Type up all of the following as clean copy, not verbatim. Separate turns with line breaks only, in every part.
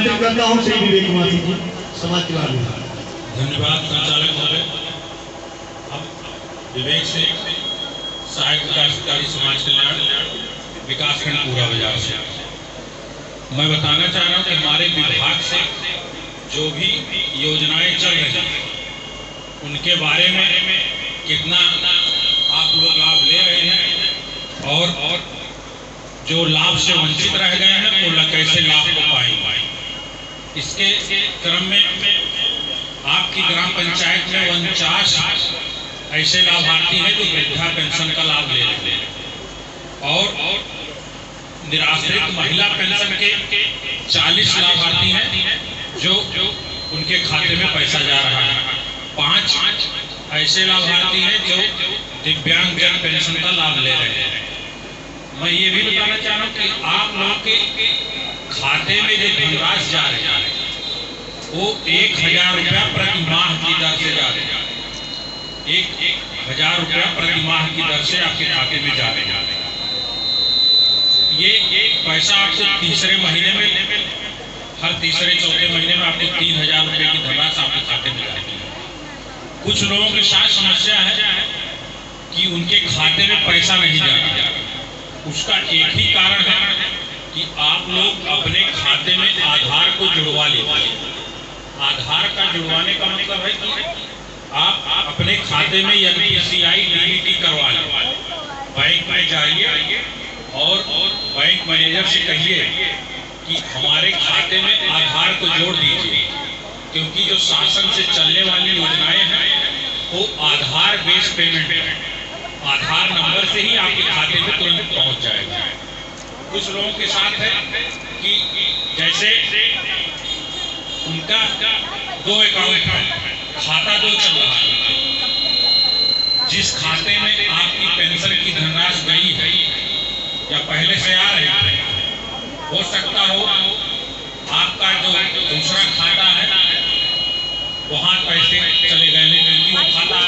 आमंत्रित करता हूँ श्री विवेक कुमार सिंह जी, समाज कल्याण विभाग।
धन्यवाद संचालक महोदय। अब विवेक से सहायक विकास अधिकारी समाज कल्याण विकासखंड पूरा बाजार से मैं बताना चाह रहा हूँ कि हमारे विभाग से जो भी योजनाएं चल रही हैं उनके बारे में कितना आप लोग लाभ ले रहे हैं और जो लाभ से वंचित रह गए हैं वो कैसे लाभ को पाएंगे। इसके क्रम में आपकी ग्राम पंचायत में 49 ऐसे लाभार्थी हैं जो वृद्धा पेंशन का लाभ ले रहे हैं और निराश्रित महिला पेंशन के 40 लाभार्थी हैं जो उनके खाते में पैसा जा रहा है। 5 ऐसे लाभार्थी हैं जो दिव्यांगजन पेंशन का लाभ ले रहे हैं। मैं ये भी बताना चाह रहा हूँ कि आप लोगों के खाते में जो धनराशि जा रही है वो 1000 रुपया प्रति माह की दर से जा रही है। 1000 रुपया प्रति माह की दर से आपके खाते में जा रही है। ये पैसा आपको तीसरे महीने में, हर तीसरे चौथे महीने में आपको 3000 रुपये की धनराशि आपके खाते में जाती है। कुछ लोगों के साथ समस्या है कि उनके खाते में पैसा नहीं जाता। उसका एक ही कारण है कि आप लोग अपने खाते में आधार को जुड़वा लीजिए। आधार का जुड़वाने का मतलब है कि आप अपने खाते में NPCI DBT करवा लें। बैंक में जाइए और बैंक मैनेजर से कहिए कि हमारे खाते में आधार को जोड़ दीजिए, क्योंकि जो शासन से चलने वाली योजनाएं हैं वो आधार बेस्ड पेमेंट है। आधार नंबर से ही आपके खाते में तुरंत पहुंच जाएगा। कुछ लोगों के साथ है कि जैसे उनका 2 अकाउंट है, खाता 2 चल रहा है। जिस खाते में आपकी पेंशन की धनराशि गई है या पहले से आ रही है, हो सकता हो आपका जो दूसरा खाता है वहाँ पैसे चले गए, लेकिन वो खाता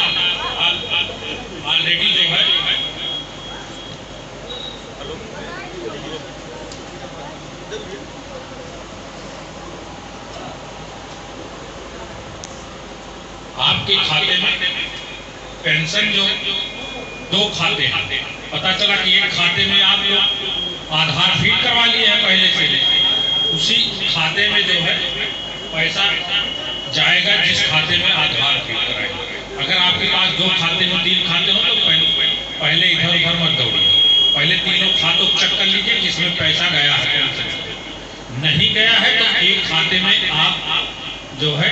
ऑलरेडी जो है आपके खाते में पेंशन जो 2 खाते हैं, पता चला कि एक खाते में आप लोग आधार फीड करवा लिए हैं पहले से, उसी खाते में जो है पैसा जाएगा जिस खाते में आधार फीड कराएगा। अगर आपके पास 2 खाते हो, 3 खाते हो तो पहले इधर उधर मत दौड़िए। पहले तीनों खातों को चेक कर लीजिए कि इसमें पैसा गया है। नहीं गया है तो एक खाते में आप जो है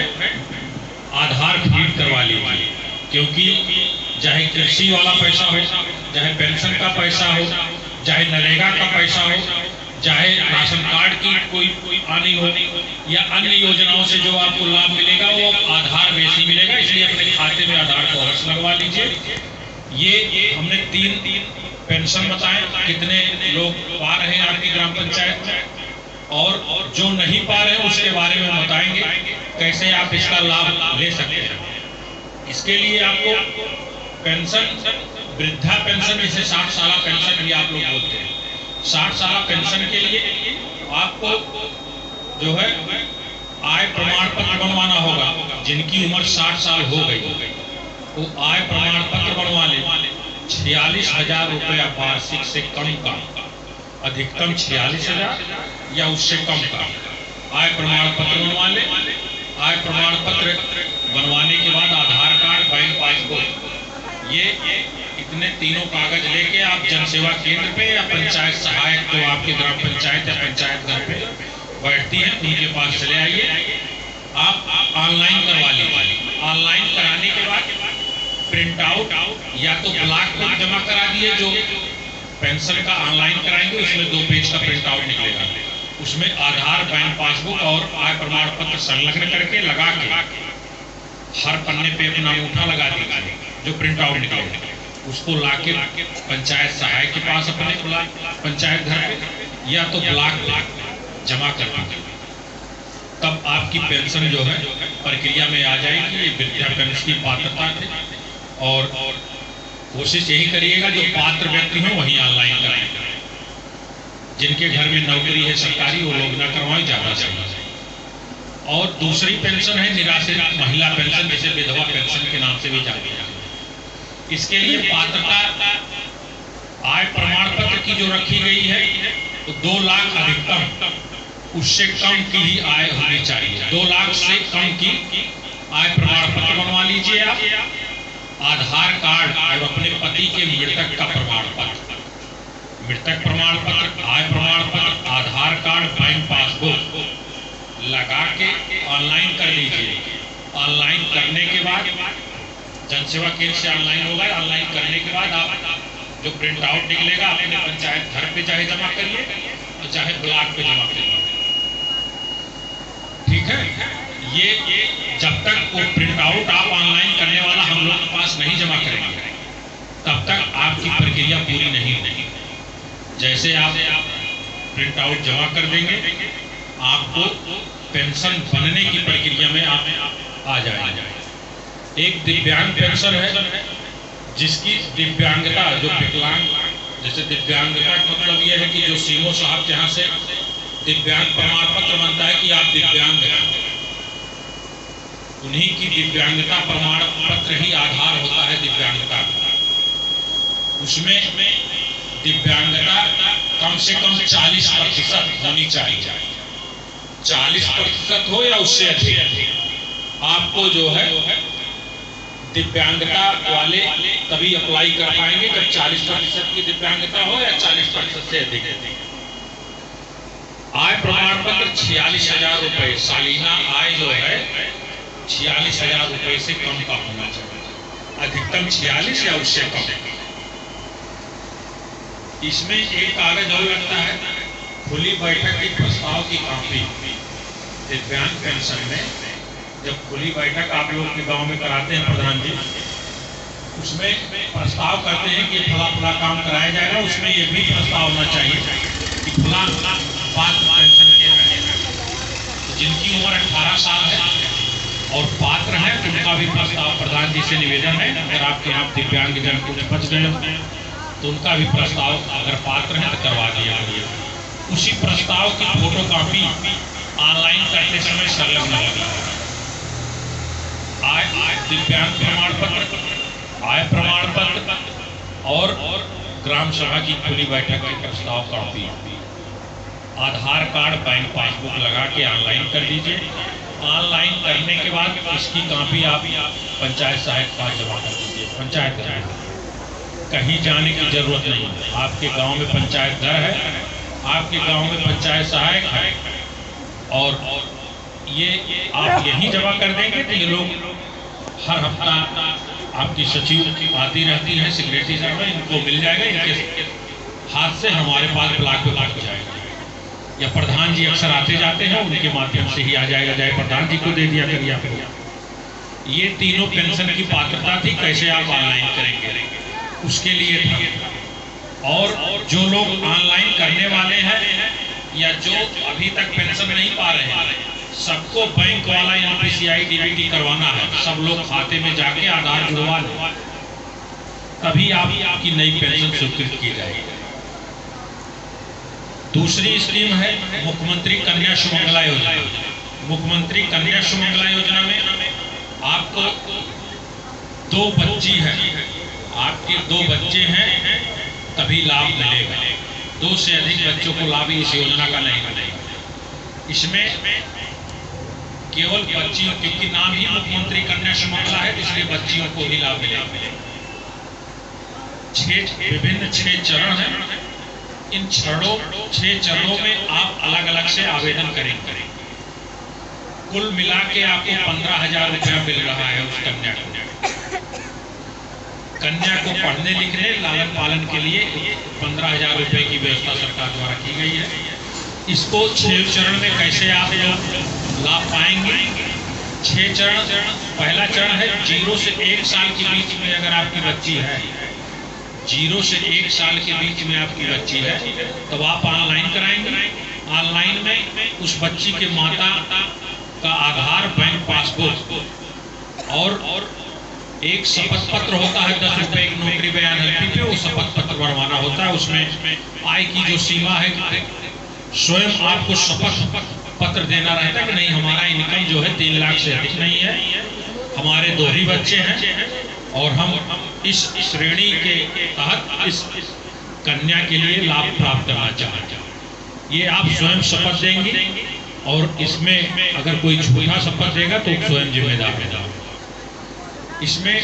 आधार फीड करवा लीजिए, क्योंकि चाहे कृषि वाला पैसा हो, चाहे पेंशन का पैसा हो, चाहे नरेगा का पैसा हो, चाहे राशन कार्ड की कोई आनी हो या अन्य योजनाओं से जो आपको लाभ मिलेगा वो आधार बेस ही मिलेगा। इसलिए अपने खाते में आधार को अवश्य लगवा लीजिए। ये हमने 3 पेंशन बताए, कितने लोग पा रहे हैं आपकी ग्राम पंचायत में, और जो नहीं पा रहे हैं उसके बारे में बताएंगे कैसे आप इसका लाभ ले सकते हैं। इसके लिए आपको पेंशन, वृद्धा पेंशन जिसे 60 साल पेंशन भी आप लोग बोलते हैं, 60 साल पेंशन के लिए आपको जो है आय प्रमाण पत्र बनवाना होगा। जिनकी उम्र 60 साल हो गई वो आय प्रमाण पत्र बनवा ले। 46,000 रुपया वार्षिक से कम का, अधिकतम 46,000 या उससे कम का आय प्रमाण पत्र बनवा ले। आय प्रमाण पत्र बनवाने के बाद आधार कार्ड, बैंक पासबुक, ये इतने तीनों कागज लेके आप जनसेवा केंद्र पे या पंचायत सहायक तो आपके ग्राम पंचायत या पंचायत घर पे बैठती है उनके पास चले आइए। आप ऑनलाइन करवा लीजिए। ऑनलाइन कराने के बाद प्रिंट आउट या तो ब्लॉक पर जमा करा दिए, जो पेंशन का ऑनलाइन कराएंगे उसमें 2 पेज का प्रिंट आउट निकलेगा। उसमें आधार, बैंक पासबुक और आय प्रमाण पत्र संलग्न करके लगा के हर पन्ने पे अपना अंगूठा लगा दीजिए। जो प्रिंट आउट निकलेगा उसको लाके पंचायत सहायक के पास अपने पंचायत घर पे या तो ब्लॉक जमा कर दीजिए। तब आपकी पेंशन जो है प्रक्रिया में आ जाएगी। ये वृद्धा पेंशन की पात्रता थे और कोशिश यही करिएगा जो पात्र व्यक्ति हो वहीं ऑनलाइन कराएं। जिनके घर में नौकरी है सरकारी वो लोग ना करवाएं, ज़्यादा से और दूसरी पेंशन है निराश्रित महिला पेंशन, जिसे विधवा पेंशन के नाम से भी जानी जाती है। इसके लिए पात्रता आय प्रमाण पत्र की जो रखी गई है तो 2 लाख अधिकतम, उससे कम की ही आय होनी चाहिए। 2 लाख से कम की आय प्रमाण पत्र बनवा लीजिए आप, आधार कार्ड और अपने पति के मृतक का प्रमाण पत्र, मृतक प्रमाण पत्र, आय प्रमाण पत्र, आधार कार्ड, बैंक पासबुक लगा के ऑनलाइन कर लीजिए। ऑनलाइन करने के बाद जन सेवा केंद्र से ऑनलाइन होगा, ऑनलाइन करने के बाद आप जो प्रिंट आउट निकलेगा अपने पंचायत घर पे चाहे जमा करिए और चाहे ब्लॉक पे जमा करिए, ठीक है। ये जब तक वो प्रिंट आउट आप ऑनलाइन करने वाला हम लोग के पास नहीं जमा करेंगे तब तक आपकी प्रक्रिया पूरी नहीं होगी। जैसे आप प्रिंट आउट जमा कर देंगे आपको पेंशन बनने की प्रक्रिया में आप आ जाएंगे। एक दिव्यांग पेंशन है जिसकी दिव्यांगता, जो विकलांग, जैसे दिव्यांगता का मतलब यह है कि जो सीओ साहब जहां से दिव्यांग प्रमाण पत्र बनता है कि आप दिव्यांग हैं, उन्हीं की दिव्यांगता प्रमाण पत्र ही आधार होता है दिव्यांगता का। उसमें दिव्यांगता कम से कम 40% होनी चाहिए, 40% हो या उससे अधिक। आपको जो है दिव्यांगता वाले तभी अप्लाई कर पाएंगे जब 40% की दिव्यांगता हो या 40% से अधिक। आय प्रमाण पत्र 46,000 रुपए, सालाना आय जो है 46,000 रुपए से कम का होना चाहिए, अधिकतम 46 या उससे कम। इसमें एक कागज और लगता है, खुली बैठक की प्रस्ताव की कॉपी। दिव्यांग पेंशन में जब खुली बैठक आप लोग के गांव में कराते हैं प्रधान जी, उसमें प्रस्ताव करते हैं कि फला फला काम कराया जाएगा, उसमें ये भी प्रस्ताव होना चाहिए कि फला पात्र पेंशन के हैं, जिनकी उम्र 18 साल है और पात्र हैं उनका भी प्रस्ताव प्रधान जी से निवेदन है, अगर आपके यहाँ दिव्यांग जन कुछ बच गए तो उनका भी प्रस्ताव अगर पात्र है तो करवा दिया जाए। उसी प्रस्ताव की फोटो कॉपी ऑनलाइन करते समय संलग्न लगी। आय दिव्यांग प्रमाण पत्र, आय प्रमाण पत्र और ग्राम सभा की खुली बैठक की प्रस्ताव कॉपी, आधार कार्ड, बैंक पासबुक लगा के ऑनलाइन कर दीजिए। ऑनलाइन करने के बाद इसकी कॉपी आप पंचायत सहायक के पास जमा कर दीजिए। पंचायत घर, कहीं जाने की जरूरत नहीं है। आपके गांव में पंचायत घर है, आपके गांव में पंचायत सहायक है, और ये आप यहीं जमा कर देंगे तो ये लोग हर हफ्ता आपकी सचिव आती रहती है, सेक्रेटरी साहब, इनको मिल जाएगा, इनके हाथ से हमारे पास ब्लॉक पे पहुंच जाएगा, या प्रधान जी अक्सर आते जाते हैं उनके माध्यम से ही आ जाएगा, चाहे प्रधान जी को दे दिया करिए आप। ये तीनों पेंशन की पात्रता थी, कैसे आप ऑनलाइन करेंगे उसके लिए था। और जो लोग ऑनलाइन करने वाले हैं या जो अभी तक पेंशन नहीं पा रहे हैं, सबको बैंक वाला NPCI DBT करवाना है। सब लोग खाते में जाके आधार जुड़वा लें, तभी आपकी नई पेंशन स्वीकृत की जाएगी। दूसरी स्कीम है मुख्यमंत्री कन्या सुमंगला योजना। मुख्यमंत्री कन्या सुमंगला योजना में आपको 2 बच्ची है, आपके 2 बच्चे हैं तभी लाभ मिलेगा, 2 से अधिक बच्चों को लाभ इस योजना का नहीं मिलेगा। इसमें केवल बच्चियों, क्योंकि नाम ही मुख्यमंत्री कन्या सुमंगला है इसलिए बच्चियों को ही लाभ मिलेगा। 6 विभिन्न चरण हैं। इन 6 चरणों में आप अलग अलग से आवेदन करेंगे। कुल मिला के आपको 15,000 रुपया मिल रहा है उस कन्या को। कन्या को पढ़ने लिखने लालन पालन के लिए 15,000 रुपए की व्यवस्था सरकार द्वारा की गई है। इसको 6 चरण में कैसे आप लोग लाभ पाएंगे? 6 चरण। पहला चरण है 0 से 1 साल के बीच में अगर आपकी बच्ची है, 0 से 1 साल के बीच में आपकी बच्ची है तो आप ऑनलाइन कराएंगे। ऑनलाइन में उस बच्ची के माता का आधार, बैंक पासबुक और एक शपथ पत्र होता है 10 रुपए एक नौकरी बयान हल्की पे, वो शपथ पत्र बनवाना होता है। उसमें आय की जो सीमा है, स्वयं आपको शपथ पत्र देना रहता है कि नहीं हमारा इनकम जो है 3 लाख से अधिक नहीं है, हमारे 2 ही बच्चे हैं और हम इस श्रेणी के तहत इस कन्या के लिए लाभ प्राप्त करना चाहते हैं। ये आप स्वयं शपथ देंगे और इसमें अगर कोई झूठा शपथ देगा तो स्वयं जिम्मेदार होगा। इसमें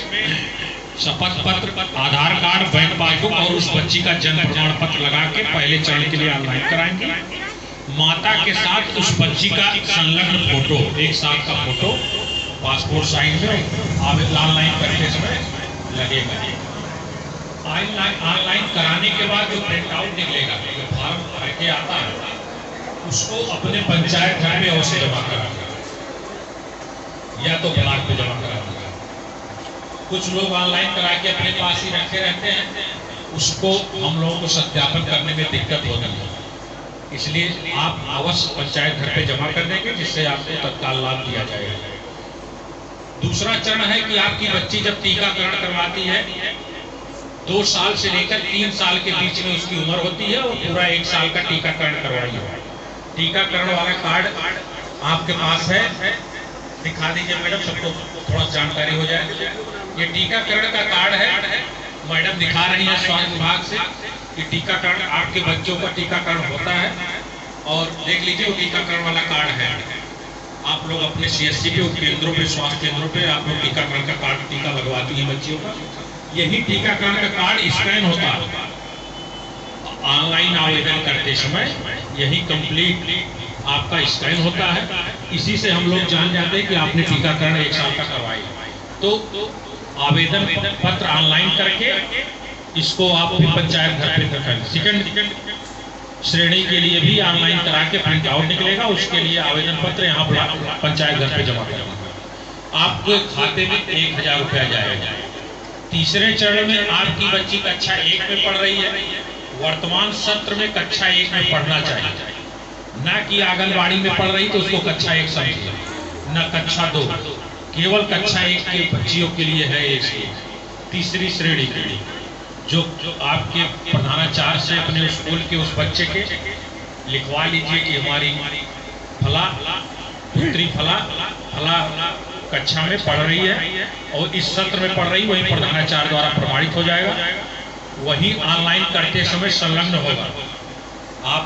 शपथ पत्र, आधार कार्ड, बैंक पासबुक और उस बच्ची का जन्म प्रमाण पत्र लगा के पहले चरण के लिए ऑनलाइन कराएंगे। माता के साथ उस बच्ची का संलग्न फोटो, 1 साल का फोटो पासपोर्ट साइज में ऑनलाइन करते समय लगेगा। ऑनलाइन कराने के बाद जो प्रिंट आउट निकलेगा, जो फॉर्म भर के आता है, उसको अपने पंचायत घर में अवश्य जमा कराना या तो ब्लॉक पे जमा कराना। कुछ लोग ऑनलाइन करा के अपने पास ही रखे रहते हैं, उसको हम लोगों को सत्यापन करने में दिक्कत होती है। इसलिए आप अवश्य पंचायत घर पे जमा कर देंगे, जिससे आपको तत्काल लाभ दिया जाएगा। दूसरा चरण है कि आपकी बच्ची जब टीकाकरण करवाती है, 2 साल से लेकर 3 साल के बीच में उसकी उम्र होती है और पूरा 1 साल का टीकाकरण करवाइए। टीकाकरण वाला कार्ड आपके पास है, दिखा दीजिए मैडम, सबको थोड़ा जानकारी हो जाए। ये टीकाकरण का कार्ड है, मैडम दिखा रही है स्वास्थ्य विभाग से कि टीकाकरण आपके बच्चों का टीकाकरण होता है और देख लीजिए वो टीकाकरण वाला कार्ड है। आप लोग अपने CSC पे, केंद्रों पे, स्वास्थ्य केंद्रों पे आप लोग टीकाकरण का कार्ड, टीका लगवाती हैं बच्चियों का। यही टीकाकरण का कार्ड स्कैन होता है ऑनलाइन आवेदन करते समय, यही कंप्लीट आपका स्कैन होता है। इसी से हम लोग जान जाते हैं कि आपने टीकाकरण 1 साल का करवाया। तो आवेदन पत्र ऑनलाइन करके इसको आप भी पंचायत घर पे करें। सेकंड श्रेणी के लिए भी ऑनलाइन करा के प्रिंट आउट निकलेगा, उसके लिए आवेदन पत्र यहाँ पंचायत घर पे जमा करना। आपके खाते में 1000 रुपया जाएगा। तीसरे चरण में आपकी बच्ची कक्षा 1 में पढ़ रही है, वर्तमान सत्र में कक्षा 1 में पढ़ना चाहिए, ना कि आंगनबाड़ी में पढ़ रही तो उसको कक्षा 1 समझिए, न कक्षा 2, केवल कक्षा 1 के बच्चियों के लिए है। इसकी तीसरी श्रेणी के लिए जो आपके प्रधानाचार्य से अपने स्कूल के उस बच्चे के लिखवा लीजिए कि हमारी फला पुत्री फला कक्षा में पढ़ रही है और इस सत्र में पढ़ रही, वही प्रधानाचार्य द्वारा प्रमाणित हो जाएगा, वही ऑनलाइन करते समय संलग्न होगा। आप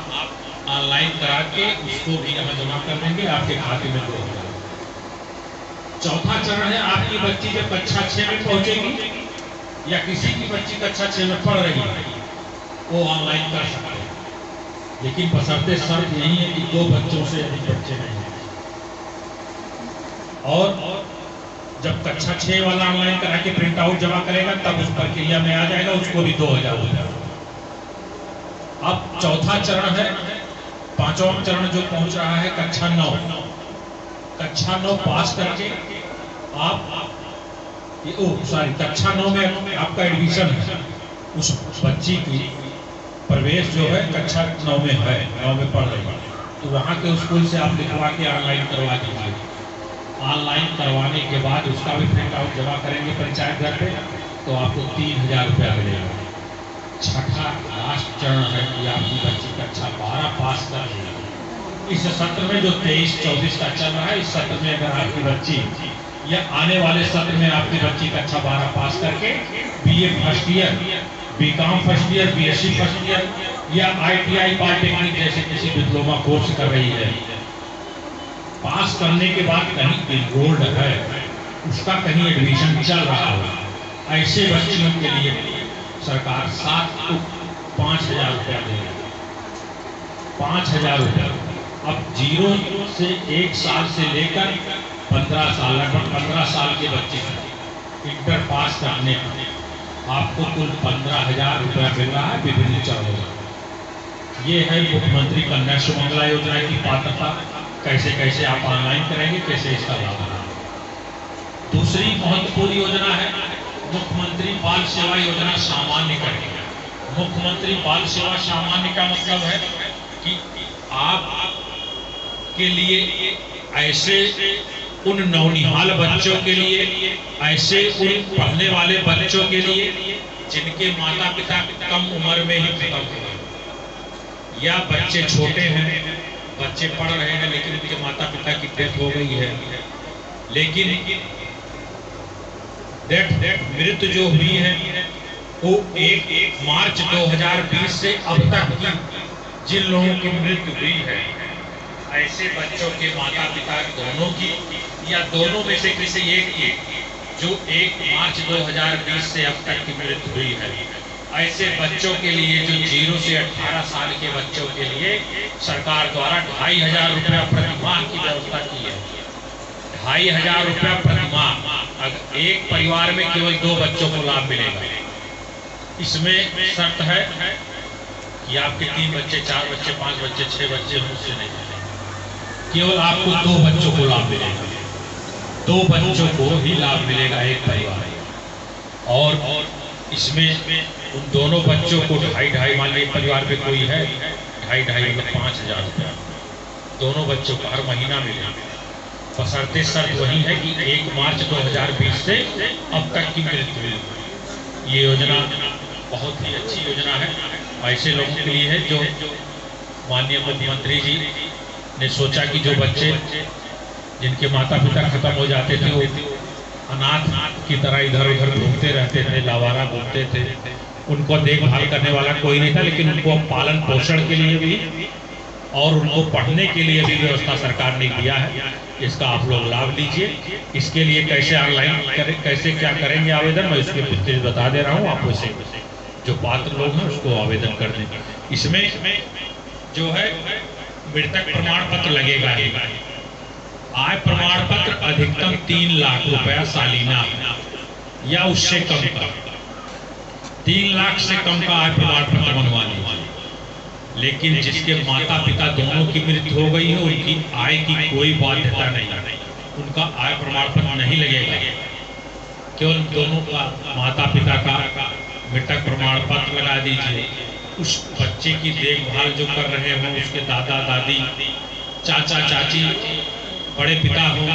ऑनलाइन करा के उसको भी यहाँ जमा कर देंगे, आपके खाते में 2000। चौथा चरण है आपकी बच्ची जब कक्षा 6 में पहुंचेगी या किसी की बच्ची कक्षा 6 में पढ़ रही है, वो ऑनलाइन कर सकते हैं, लेकिन बशर्ते शर्त यही है कि 2 बच्चों से अधिक बच्चे नहीं हैं। और जब कक्षा 6 वाला ऑनलाइन करा के प्रिंट आउट जमा करेगा तब उस प्रक्रिया में आ जाएगा, उसको भी 2000 हो जाएगा। अब चौथा चरण है, 5वां चरण जो पहुंच रहा है कक्षा 9। कक्षा 9 पास करके आप कक्षा 9 में आपका एडमिशन है, उस बच्ची की प्रवेश जो है कक्षा 9 में है, 9 में पढ़ रही है, तो वहाँ के स्कूल से आप लिखवा के ऑनलाइन करवा दीजिए। ऑनलाइन करवाने के बाद उसका भी प्रिंट आउट जमा करेंगे पंचायत घर पे, तो आपको 3000 रुपया मिलेगा। छठा लास्ट चरण है कि आपकी बच्ची कक्षा 12 पास कर रही है। इस सत्र में जो 23-24 का चल रहा है, इस सत्र में अगर आपकी बच्ची या आने वाले सत्र में आपकी बच्ची कक्षा 12 पास करके BA first year, BCom first year, BSc first year या ITI पॉलिटेक्निक जैसे किसी डिप्लोमा कोर्स कर रही है, पास करने के बाद कहीं एनरोल्ड है, उसका कहीं एडमिशन चल रहा हो, ऐसे बच्चियों के लिए सरकार 7 को 5000 रुपया देगी। 5000 रुपया। अब 0 से 1 साल से लेकर 15 साल, लगभग 15 साल के बच्चे इंटर पास करने पर आपको कुल 15000 रुपया मिल रहा है विभिन्न चरणों में। ये है मुख्यमंत्री कन्या सुमंगला योजना की पात्रता, कैसे कैसे आप ऑनलाइन करेंगे, कैसे इसका लाभ होगा। दूसरी महत्वपूर्ण योजना है मुख्यमंत्री बाल सेवा योजना सामान्य करेंगे। मुख्यमंत्री बाल सेवा सामान्य का मतलब है कि आप के लिए ऐसे उन नौनिहाल बच्चों के लिए, ऐसे उन पढ़ने वाले बच्चों के लिए जिनके माता पिता कम उम्र में ही खत्म हो गए या बच्चे छोटे हैं बच्चे पढ़ रहे हैं लेकिन उनके माता पिता की डेथ हो गई है, लेकिन मृत्यु जो हुई है वो 1 मार्च 2020 से अब तक की जिन लोगों की मृत्यु हुई है, ऐसे बच्चों के माता पिता दोनों की या दोनों में से किसी एक की जो 1 मार्च 2020 से अब तक की मृत्यु हुई है, ऐसे बच्चों के लिए जो 0 से 18 साल के बच्चों के लिए सरकार द्वारा 2500 रुपया प्रति माह की व्यवस्था की है। 2500 रुपया प्रति माह। अगर एक परिवार में केवल 2 बच्चों को लाभ मिलेगा। इसमें शर्त है कि आपके 3 बच्चे, 4 बच्चे, 5 बच्चे, 6 बच्चे हों, उससे नहीं मिलेगा। केवल आपको 2 बच्चों को लाभ मिलेगा। 2 बच्चों को ही लाभ मिलेगा एक परिवार। और इसमें उन दोनों बच्चों को 2.5 मान लीजिए परिवार में कोई है, 2.5 मतलब 5000 रुपया दोनों बच्चों को हर महीना मिलेगा। बशर्ते शर्त वही है कि 1 मार्च 2020 से अब तक की मृत्यु। ये योजना बहुत ही अच्छी योजना है, ऐसे लोगों के लिए है जो माननीय मुख्यमंत्री जी ने सोचा कि जो बच्चे जिनके माता पिता खत्म हो जाते थे, वो अनाथ की तरह इधर उधर घूमते रहते थे, लावारा घूमते थे, उनको देखभाल करने वाला कोई नहीं था, लेकिन उनको पालन पोषण के लिए भी और उनको पढ़ने के लिए भी व्यवस्था सरकार ने दिया है। इसका आप लोग लाभ लीजिए। इसके लिए कैसे ऑनलाइन करें, कैसे क्या करेंगे आवेदन, मैं उसके विस्तार बता दे रहा हूँ। आप उसे जो पात्र लोग हैं उसको आवेदन कर दें। इसमें जो है मृतक प्रमाण पत्र लगेगा। आय प्रमाण पत्र अधिकतम 3 लाख रुपया सालीना या उससे कम का, 3 लाख से कम का आय प्रमाण पत्र बनवा लीजिए। लेकिन जिसके माता पिता दोनों की मृत्यु हो गई है, उनकी आय की कोई बाध्यता नहीं, उनका आय प्रमाण पत्र नहीं लगेगा। केवल दोनों का माता पिता का मृतक प्रमाण पत्र लगा दीजिए। उस बच्चे की देखभाल जो कर रहे हों, उसके दादा दादी, चाचा चाची, बड़े पिता हो,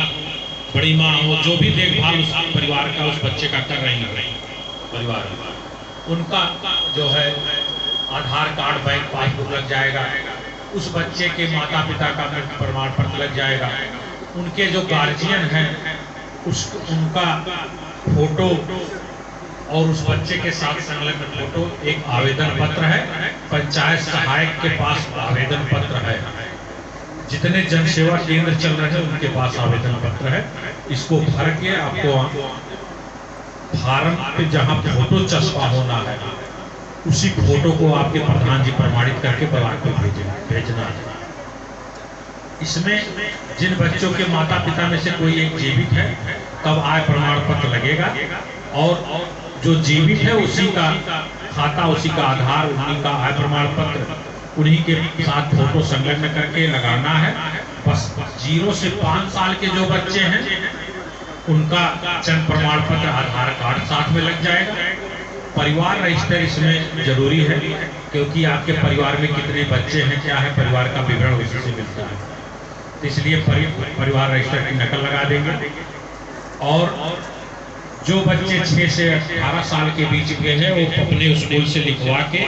बड़ी माँ हो, जो भी देखभाल उस परिवार का उस बच्चे का कर रही है परिवार, उनका जो है आधार कार्ड, बैंक पासबुक लग जाएगा। उस बच्चे के माता पिता का मृत्यु प्रमाण पत्र लग जाएगा। उनके जो गार्जियन हैं उनका फोटो और उस बच्चे के साथ संलग्न फोटो, एक आवेदन पत्र है, पंचायत सहायक के पास आवेदन पत्र है, जितने जन सेवा केंद्र चल रहे हैं उनके पास आवेदन पत्र है। इसको भर के आपको फार्म पे जहां फोटो चस्पा होना है, उसी फोटो को आपके प्रधान जी प्रमाणित करके ब्लॉक को भेजना है। इसमें जिन बच्चों के माता पिता में से कोई एक जीवित है तब आय प्रमाण पत्र लगेगा, और जो जीवित है उसी का खाता, उसी का आधार, उन्हीं का आय प्रमाण पत्र उन्हीं के साथ फोटो संलग्न करके लगाना है। बस 0 से 5 साल के जो बच्चे हैं उनका जन्म प्रमाण पत्र, आधार कार्ड साथ में लग जाएगा। परिवार रजिस्टर इसमें जरूरी है, क्योंकि आपके परिवार में कितने बच्चे हैं, क्या है, परिवार का विवरण उसी से मिलता है। इसलिए परिवार रजिस्टर की नकल लगा देंगे। और जो बच्चे 6 से 18 साल के बीच के हैं वो अपने स्कूल से लिखवा के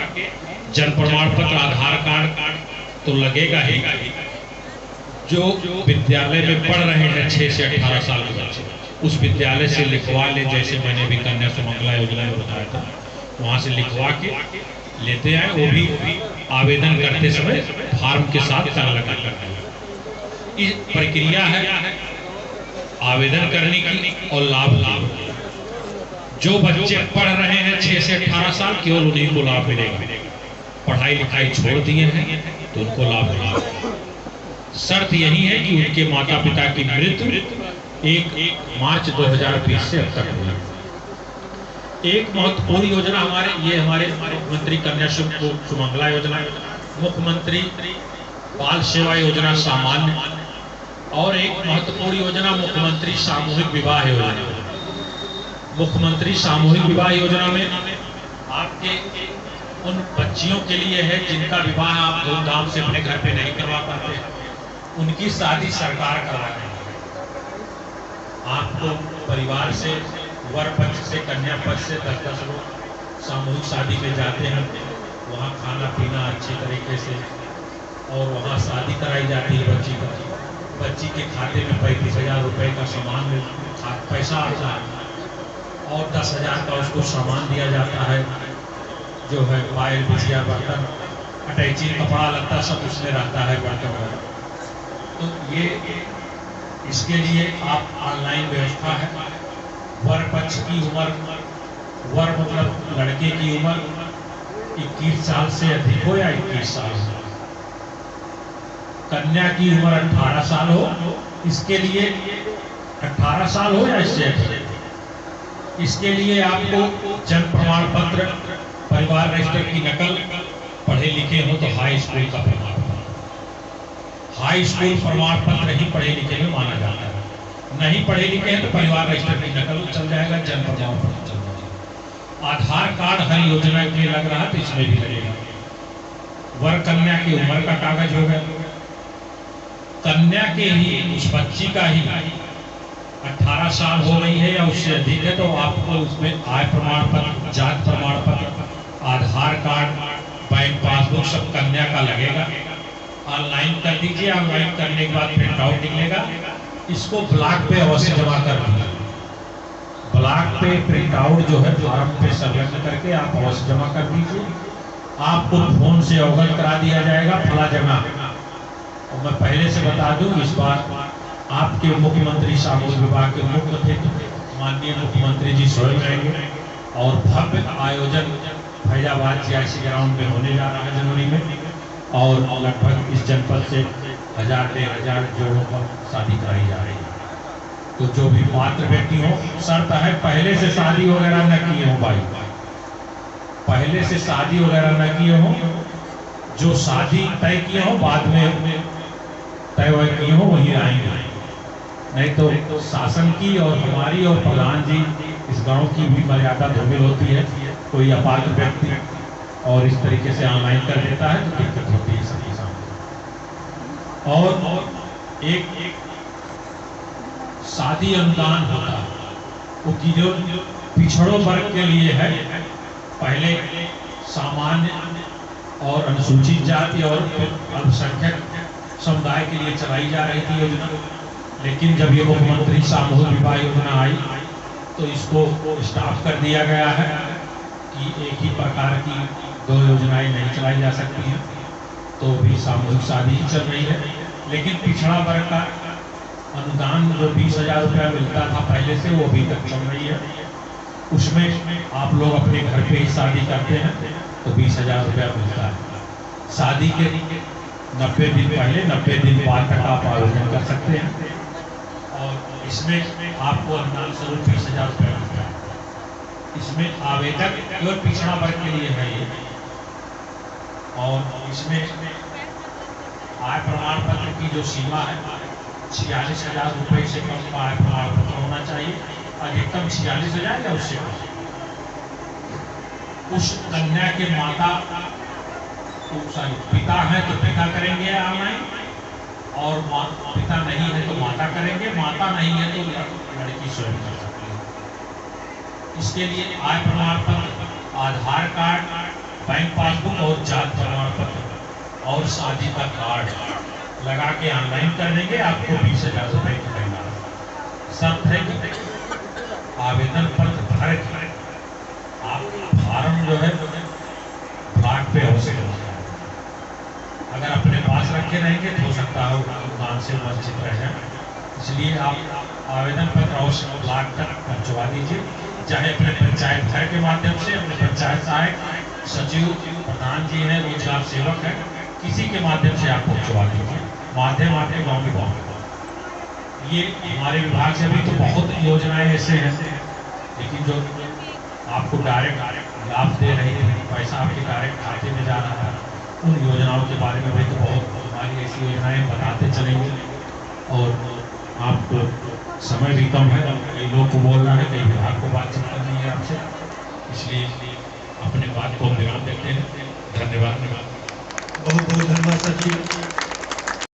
जन्म प्रमाण पत्र, आधार कार्ड तो लगेगा ही। जो विद्यालय में पढ़ रहे हैं 6 से 18 साल के बच्चे, उस विद्यालय से लिखवा ले, जैसे मैंने भी कन्या सुमंगला योजना में बताया था, वहाँ से लिखवा के लेते आए। वो भी आवेदन करते समय फार्म के साथ कर लगा करना। इस प्रक्रिया है आवेदन करने की और लाभ। जो बच्चे पढ़ रहे हैं 6 से 18 साल, केवल उन्हीं को लाभ मिलेगा। पढ़ाई लिखाई छोड़ दिए हैं तो उनको लाभ मिलेगा। शर्त यही है कि उनके माता पिता की मृत्यु 1 मार्च 2020 से अब तक हुई। एक महत्वपूर्ण योजना हमारे मुख्यमंत्री कन्या सुमंगला योजना, मुख्यमंत्री बाल सेवा योजना सामान्य, और एक महत्वपूर्ण योजना मुख्यमंत्री सामूहिक विवाह योजना। मुख्यमंत्री सामूहिक विवाह योजना में आपके उन बच्चियों के लिए है जिनका विवाह आप धूमधाम से अपने घर पे नहीं करवा पाते, उनकी शादी सरकार करा रही है। आपको परिवार से, वर पक्ष से, कन्या पक्ष से 10-10 लोग सामूहिक शादी में जाते हैं। वहाँ खाना पीना अच्छी तरीके से और वहाँ शादी कराई जाती है बच्ची का, बच्ची के खाते में 35,000 रुपये का सामान पैसा आता है और 10,000 का उसको सामान दिया जाता है, जो है पायल बिछिया बर्तन अटैची कपड़ा लगता सब उसमें रहता है बर्तन में। तो ये इसके लिए आप ऑनलाइन व्यवस्था है। वर पक्ष की उम्र, वर मतलब लड़के की उम्र 21 साल से अधिक हो या 21 साल हो, कन्या की उम्र 18 साल हो, इसके लिए 18 साल हो या इससे अधिक, इसके लिए आपको जन्म प्रमाण पत्र, परिवार रजिस्टर की नकल, पढ़े लिखे हो तो हाई स्कूल का प्रमाण पत्र, हाई स्कूल प्रमाण पत्र ही पढ़े लिखे में माना जाता है। नहीं पढ़े लिखे हैं तो परिवार रजिस्टर की नकल चल जाएगा, जन्म प्रमाण पत्र चल जाएगा। आधार कार्ड हर योजना के लिए लग रहा है तो इसमें भी लगेगा। वर कन्या की उम्र का कागज हो गया, कन्या के ही उस बच्ची का ही 18 साल हो गई है या उससे अधिक है तो आपको उसमें आय प्रमाण पत्र, जाति प्रमाण पत्र, आधार कार्ड, बैंक पासबुक सब कन्या का लगेगा। ऑनलाइन कर दीजिए, ऑनलाइन करने के बाद प्रिंट आउट निकलेगा, इसको ब्लॉक पे अवश्य जमा कर दीजिए। ब्लॉक पे प्रिंट आउट जो है फॉर्म पे संलग्न करके आप अवश्य जमा कर दीजिए। आपको फोन से अवगत करा दिया जाएगा फला जगह। और मैं पहले से बता दूं, इस बार आपके मुख्यमंत्री सामूहिक विभाग के मुख्य अतिथि माननीय मुख्यमंत्री जी स्वयं रहेंगे और भव्य आयोजन फैजाबाद सियासी ग्राउंड में होने जा रहा है जनवरी में, और लगभग इस जनपद से 1000-1500 जोड़ों पर शादी कराई जा रही है। तो जो भी पात्र व्यक्ति हो, शर्त है पहले से शादी वगैरह न किए हो भाई, पहले से शादी वगैरह न किए हो, जो शादी तय किए हो बाद में तय किए हो वही आएंगे। नहीं तो शासन की और हमारी और प्रधान जी इस गांव की भी मर्यादा धूमिल होती है। कोई अपात्र व्यक्ति और इस तरीके से ऑनलाइन कर देता है तो दिक्कत होती है सबके सामने। और एक शादी अनुदान होता है वो की जो पिछड़ों वर्ग के लिए है, पहले सामान्य और अनुसूचित जाति और अल्पसंख्यक समुदाय के लिए चलाई जा रही थी योजना, लेकिन जब ये मुख्यमंत्री सामूहिक विवाह योजना आई तो इसको स्टॉप कर दिया गया है कि एक ही प्रकार की 2 योजनाएं नहीं चलाई जा सकती हैं, तो भी सामूहिक शादी ही चल रही है। लेकिन पिछड़ा वर्ग का अनुदान जो 20,000 रुपया मिलता था पहले से, वो अभी तक चल रही है। उसमें आप लोग अपने घर पे ही शादी करते हैं तो 20,000 रुपया मिलता है। शादी के 90 दिन पहले 90 दिन बाद तक आप आवेदन कर सकते हैं और इसमें आपको अनुदान स्वरूप 20,000 रुपया मिलता है। इसमें आवेदक केवल पिछड़ा वर्ग के लिए है ये, और इसमें आय प्रमाण पत्र की जो सीमा है 46,000 रुपये से कम का आय प्रमाण पत्र होना चाहिए, अधिकतम 46,000 या उससे कम। उस कन्या के माता पिता है तो पिता करेंगे ऑनलाइन, और पिता नहीं है तो माता करेंगे, माता नहीं है तो लड़की स्वयं कर सकती है। इसके लिए आय प्रमाण पत्र, आधार कार्ड, बैंक पासबुक और जाति प्रमाण पत्र और शादी का कार्ड लगा के ऑनलाइन कर देंगे, आपको 20,000 रुपये की देना। शर्त है कि आवेदन पत्र भर के आप फार्म जो है ब्लॉक पे अवश्य जमा करें। अगर अपने पास रखे रहेंगे तो हो सकता है दुकान से वंचित रह जाए, इसलिए आप आवेदन पत्र अवश्य ब्लॉक तक पहुँचवा दीजिए, चाहे अपने पंचायत घर के माध्यम से, अपने पंचायत सहायक, सचिव, प्रधान जी हैं, रोजगार सेवक है, किसी के माध्यम से आप पहुँचवा दीजिए। माध्यम आपके गाँव में गाँव ये हमारे विभाग से अभी तो बहुत योजनाएं ऐसे हैं, लेकिन जो आपको डायरेक्ट लाभ दे रही है, पैसा आपके डायरेक्ट खाते में जा रहा है, उन योजनाओं के बारे में भी तो बहुत हमारी ऐसी योजनाएं बताते चलेंगे। और आपको समय भी कम है, कई लोग को बोलना है, कई विभाग को बातचीत करनी है आपसे, इसलिए अपने बात को विराम देते हैं। धन्यवाद।
बहुत बहुत धन्यवाद सचिव।